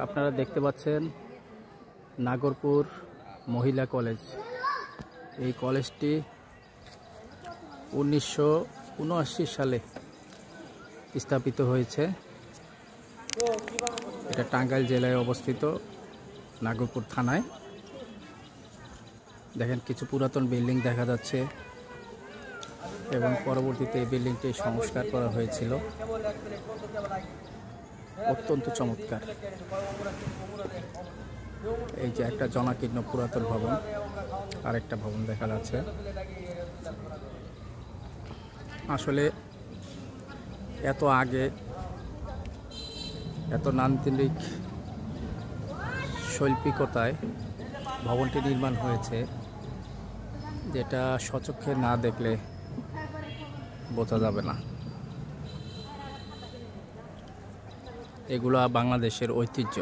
আপনারা দেখতে পাচ্ছেন নাগরপুর মহিলা কলেজ। এই কলেজটি 1979 সালে স্থাপিত হয়েছে। এটা টাঙ্গাইল জেলায় অবস্থিত, নাগরপুর থানায়। দেখেন কিছু পুরাতন বিল্ডিং দেখা যাচ্ছে এবং পরবর্তীতে এই বিল্ডিংটি সংস্কার করা হয়েছিল। অত্যন্ত চমৎকার। এই যে একটা জনাকীর্ণ পুরাতন ভবন, আরেকটা ভবন দেখা যাচ্ছে। আসলে এত আগে এত নান্দনিক শৈল্পিকতায় ভবনটি নির্মাণ হয়েছে, যেটা স্বচক্ষে না দেখলে বোঝা যাবে না। এগুলা বাংলাদেশের ঐতিহ্য।